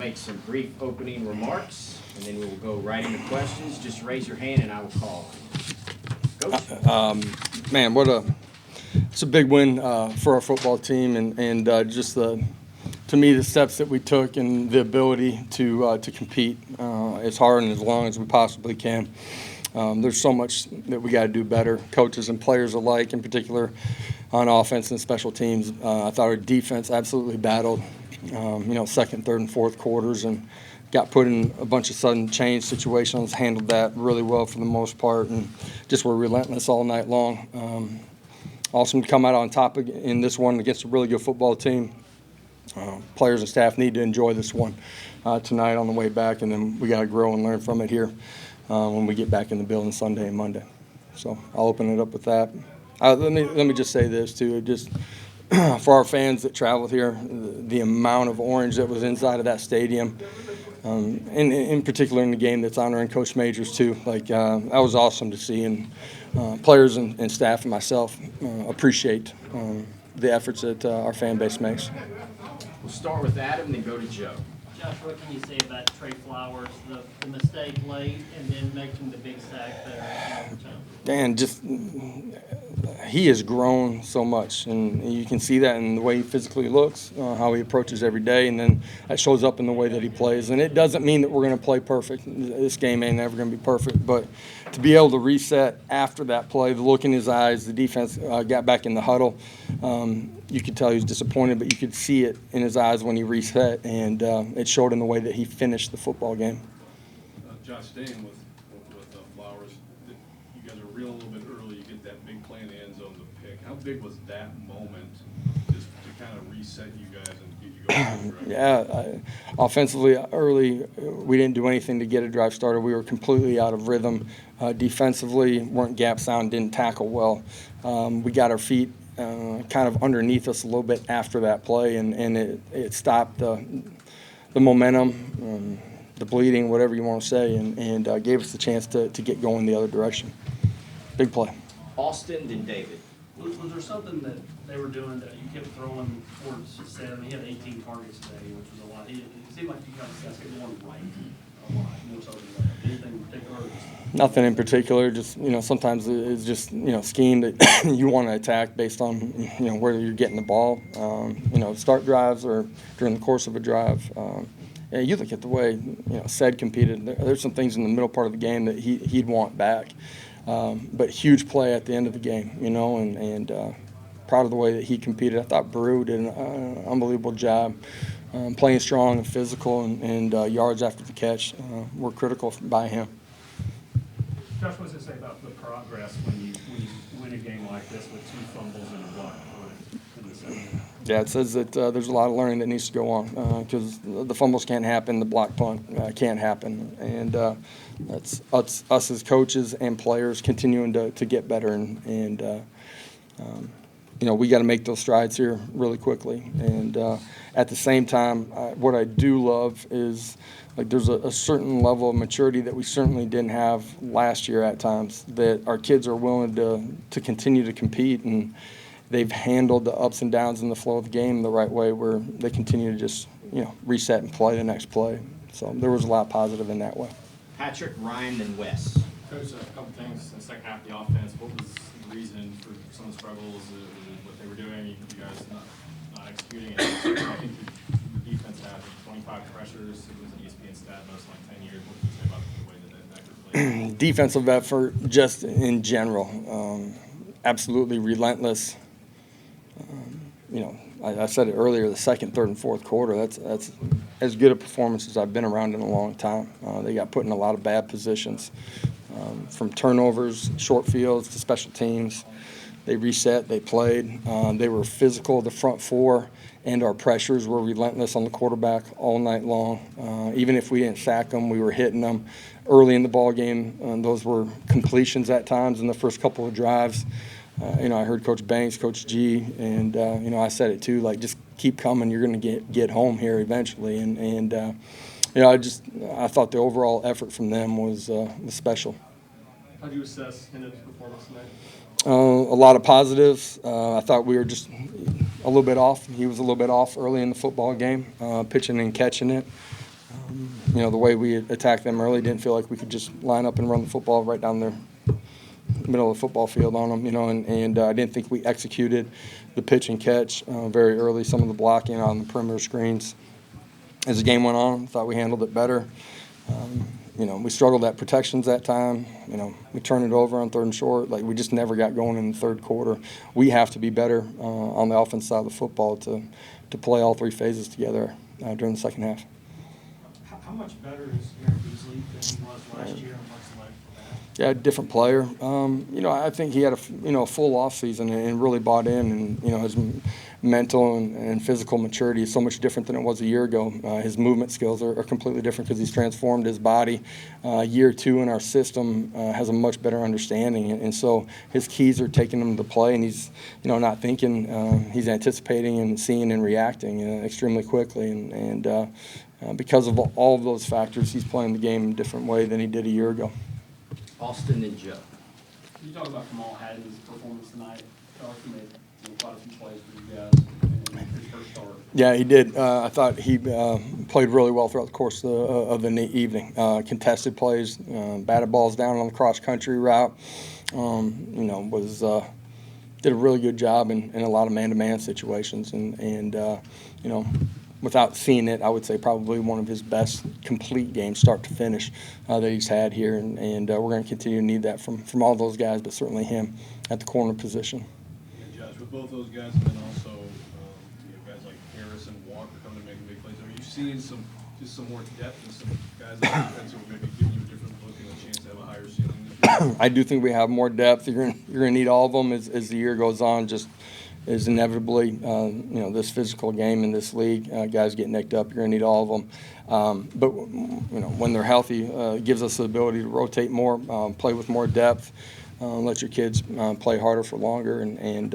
make some brief opening remarks, and then we will go right into questions. Just raise your hand, and I will call. Coach? Man, it's a big win for our football team, and just to me, the steps that we took and the ability to compete as hard and as long as we possibly can. There's so much that we got to do better, coaches and players alike, in particular on offense and special teams. I thought our defense absolutely battled, second, third, and fourth quarters, and got put in a bunch of sudden change situations, handled that really well for the most part, and just were relentless all night long. Awesome to come out on top in this one against a really good football team. Players and staff need to enjoy this one tonight on the way back, and then we got to grow and learn from it here when we get back in the building Sunday and Monday. So I'll open it up with that. Let me just say this too. Just for our fans that traveled here, the amount of orange that was inside of that stadium, and in particular in the game that's honoring Coach Majors too. That was awesome to see, and players and staff and myself appreciate the efforts that our fan base makes. We'll start with Adam, then go to Joe. Josh, what can you say about Trey Flowers, the mistake late, and then making the big sack there in overtime? Dan, he has grown so much, and you can see that in the way he physically looks, how he approaches every day, and then that shows up in the way that he plays. And it doesn't mean that we're going to play perfect. This game ain't never going to be perfect, but to be able to reset after that play, the look in his eyes, the defense got back in the huddle. You could tell he was disappointed, but you could see it in his eyes when he reset, and it showed in the way that he finished the football game. Josh, staying with Flowers, you guys are reeling a little bit early. You get that big play in the end zone, the pick. How big was that moment just to kind of reset you guys and get you going? Yeah, offensively early, we didn't do anything to get a drive started. We were completely out of rhythm. Defensively, weren't gap sound, didn't tackle well. We got our feet kind of underneath us a little bit after that play, and it stopped the momentum, the bleeding, whatever you want to say, and gave us the chance to get going the other direction. Big play. Austin, then David. Was there something that they were doing that you kept throwing towards Seth? He had 18 targets today, which was a lot. It seemed like you guys get one right a lot, more so than that. Anything in particular? Nothing in particular. Just sometimes it's just scheme that you want to attack based on where you're getting the ball. Start drives or during the course of a drive. You look at the way Sed competed. There's some things in the middle part of the game that he'd want back. But huge play at the end of the game, and proud of the way that he competed. I thought Baru did an unbelievable job playing strong and physical, and yards after the catch were critical by him. Josh, what does it say about the progress when you win a game like this with 2 fumbles and a block punt in the second? Yeah, it says that there's a lot of learning that needs to go on because the fumbles can't happen, the block punt can't happen, and that's us as coaches and players continuing to get better, and we got to make those strides here really quickly. And at the same time, what I do love is there's a certain level of maturity that we certainly didn't have last year at times, that our kids are willing to continue to compete, and they've handled the ups and downs in the flow of the game the right way, where they continue to just reset and play the next play. So there was a lot positive in that way. Patrick, Ryan, then Wes. Coach, a couple things in the second half of the offense. What was the reason for some of the struggles? Was it what they were doing? You guys not executing it? I think the defense had 25 pressures. It was an ESPN stat, most like 10 years. What can you say about the way that played? Defensive effort, just in general, absolutely relentless. I said it earlier, the second, third, and fourth quarter, that's as good a performance as I've been around in a long time. They got put in a lot of bad positions, from turnovers, short fields, to special teams. They reset, they played. They were physical, the front four, and our pressures were relentless on the quarterback all night long. Even if we didn't sack them, we were hitting them early in the ball game. Those were completions at times in the first couple of drives. I heard Coach Banks, Coach G, and I said it too. Just keep coming. You're going to get home here eventually. And I thought the overall effort from them was special. How do you assess Hendon's performance tonight? A lot of positives. I thought we were just a little bit off. He was a little bit off early in the football game, pitching and catching it. The way we attacked them early, didn't feel like we could just line up and run the football right down the middle of the football field on them, and I didn't think we executed the pitch and catch very early, some of the blocking on the perimeter screens. As the game went on, I thought we handled it better. We struggled at protections that time. We turned it over on 3rd and short. Like, we just never got going in the third quarter. We have to be better on the offense side of the football to play all 3 phases together during the second half. How much better is Aaron Beasley than he was last year, and what's the like for that? Yeah, different player. I think he had a full off season and really bought in, and his mental and physical maturity is so much different than it was a year ago. His movement skills are completely different because he's transformed his body. Year 2 in our system has a much better understanding, and so his keys are taking him to play, and he's not thinking, he's anticipating and seeing and reacting extremely quickly, and because of all of those factors, he's playing the game in a different way than he did a year ago. Austin and Joe. Can you talk about Kamal Haddon's performance tonight? Josh, he made quite a few plays for you guys in his first start. Yeah, he did. I thought he played really well throughout the course of the evening. Contested plays, batted balls down on the cross-country route. Did a really good job in a lot of man-to-man situations, and without seeing it, I would say probably one of his best complete games, start to finish, that he's had here. And we're going to continue to need that from all those guys, but certainly him at the corner position. Yeah, Josh, with both those guys, and then also guys like Harris and Walker coming to make big plays, are you seeing some more depth and some guys on defense who are maybe giving you a different look and a chance to have a higher ceiling this year? I do think we have more depth. You're going to need all of them as the year goes on. Just is inevitably, this physical game in this league, guys get nicked up. You're going to need all of them. But when they're healthy, it gives us the ability to rotate more, play with more depth, let your kids play harder for longer, and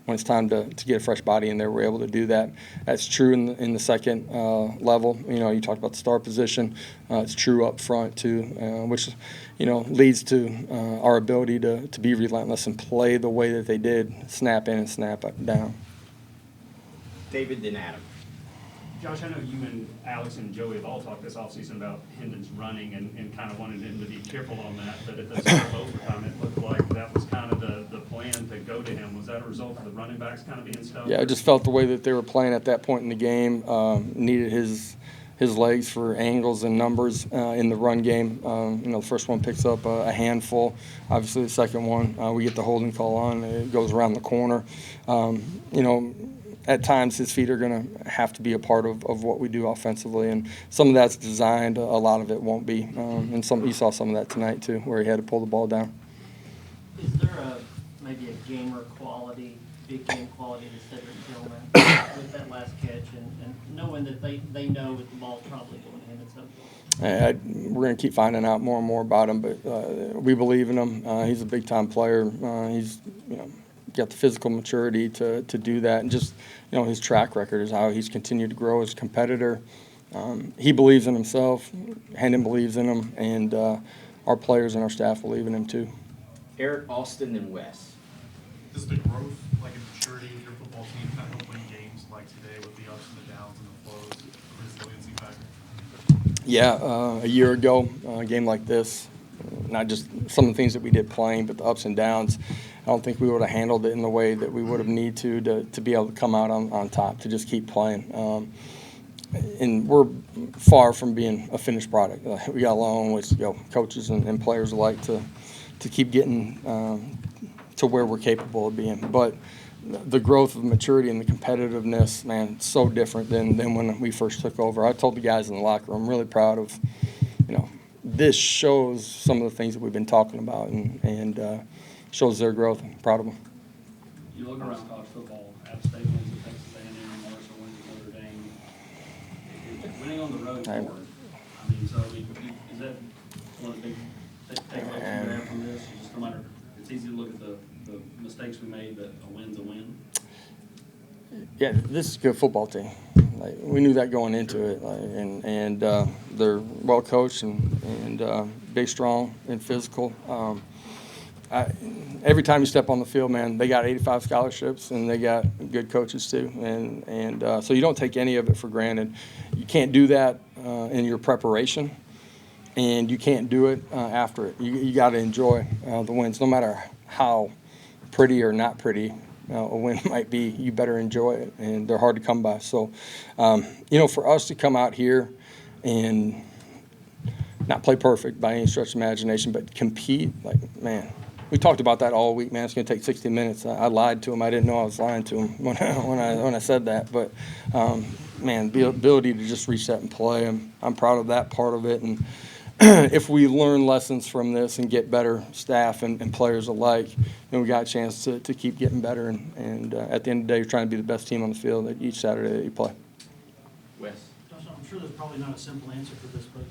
when it's time to get a fresh body in there, we're able to do that. That's true in the second level. You talked about the star position. It's true up front too, which leads to our ability to be relentless and play the way that they did, snap in and snap down. David, then Adam. Josh, I know you and Alex and Joey have all talked this offseason about Hendon's running and kind of wanted him to be careful on that, but at the start of overtime, it looked like that was kind of the plan to go to him. Was that a result of the running backs kind of being stuck? Yeah, I just felt the way that they were playing at that point in the game needed his legs for angles and numbers in the run game. The first one picks up a handful. Obviously, the second one, we get the holding call on. It goes around the corner. At times, his feet are going to have to be a part of what we do offensively, and some of that's designed. A lot of it won't be. And you saw some of that tonight too, where he had to pull the ball down. Is there maybe a gamer quality, big game quality to Cedric Tillman with that last catch, and knowing that they know with the ball probably going to him at some point? We're going to keep finding out more and more about him, but we believe in him. He's a big-time player. He's got the physical maturity to do that, and just his track record is how he's continued to grow as a competitor. He believes in himself. Hendon believes in him, and our players and our staff believe in him too. Eric, Austin, and Wes. Does the growth, like in maturity with your football team, kind of help win games like today with the ups and the downs and the flows, resiliency factor? Yeah, a year ago, a game like this, not just some of the things that we did playing, but the ups and downs, I don't think we would have handled it in the way that we would have needed to be able to come out on top, to just keep playing. And we're far from being a finished product. We got a long ways to go. Coaches and players alike to keep getting to where we're capable of being. But the growth of maturity and the competitiveness, man, it's so different than when we first took over. I told the guys in the locker room, I'm really proud of, this shows some of the things that we've been talking about and shows their growth. I'm proud of them. You look around college football, App State wins at Texas A&M, Marshall wins at Notre Dame. It's winning on the road is Right. hard. Is that one of the big takeaways you have from this? Just no matter, it's easy to look at the mistakes we made, but a win's a win. Yeah, this is a good football team. We knew that going into it, and they're well coached and big, strong, and physical. Every time you step on the field, man, they got 85 scholarships and they got good coaches too, and so you don't take any of it for granted. You can't do that in your preparation, and you can't do it after it. You got to enjoy the wins, no matter how pretty or not pretty a win might be. You better enjoy it, and they're hard to come by. So, for us to come out here and not play perfect by any stretch of imagination, but compete, like, man, we talked about that all week, man. It's going to take 60 minutes. I lied to him. I didn't know I was lying to him when I said that. But, man, the ability to just reset and play, I'm proud of that part of it. And if we learn lessons from this and get better staff and players alike, then we got a chance to keep getting better. And at the end of the day, you're trying to be the best team on the field each Saturday that you play. Wes? Josh, I'm sure there's probably not a simple answer for this, but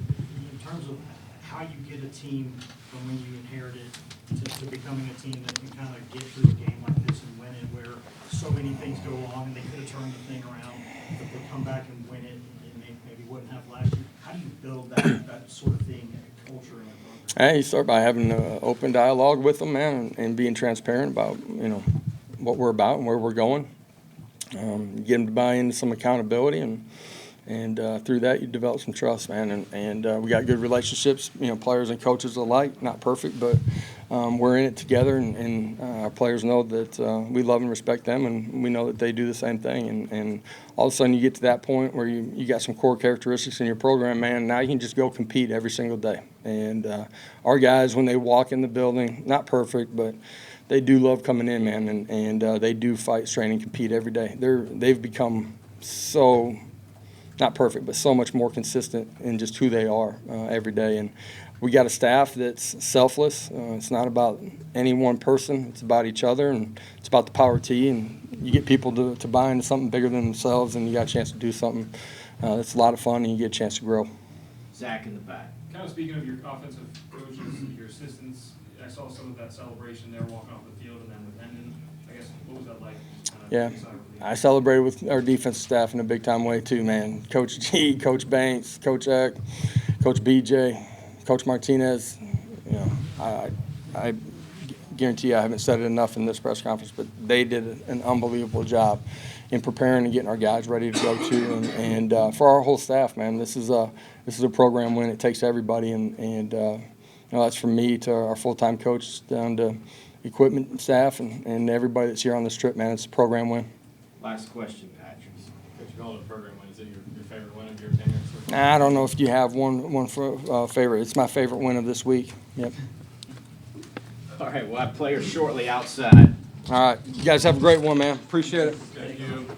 in terms of how you get a team from when you inherit it to becoming a team that can kind of get through a game like this and win it, where so many things go wrong and they could have turned the thing around, but they come back and win it and they maybe wouldn't have last year. How do you build that sort of thing, culture in a program? Hey, you start by having an open dialogue with them, man, and being transparent about, what we're about and where we're going. Get them to buy into some accountability, and through that you develop some trust, man. And we got good relationships, players and coaches alike. Not perfect, but we're in it together, and our players know that we love and respect them, and we know that they do the same thing. And all of a sudden you get to that point where you got some core characteristics in your program, man. Now you can just go compete every single day. And our guys, when they walk in the building, not perfect, but they do love coming in, man, and they do fight, strain, and compete every day. They've become so, not perfect, but so much more consistent in just who they are every day. And we got a staff that's selfless. It's not about any one person. It's about each other, and it's about the power T. And you get people to buy into something bigger than themselves, and you got a chance to do something that's a lot of fun, and you get a chance to grow. Zach in the back. Kind of speaking of your offensive coaches, your assistants, I saw some of that celebration there walking off the field, and then with Hendon, I guess, what was that like? Yeah, I celebrated with our defensive staff in a big-time way too, man. Coach G, Coach Banks, Coach Eck, Coach BJ, Coach Martinez. I guarantee I haven't said it enough in this press conference, but they did an unbelievable job in preparing and getting our guys ready to go too. And for our whole staff, man, this is a program win. It takes everybody, and that's from me to our full-time coach down to equipment staff and everybody that's here on this trip, man. It's a program win. Last question, Patrick. Coach, you called it a program win. Is it your favorite win of your tenure? I don't know if you have one for favorite. It's my favorite win of this week. Yep. All right, we'll have players shortly outside. All right. You guys have a great one, man. Appreciate it. Thank you.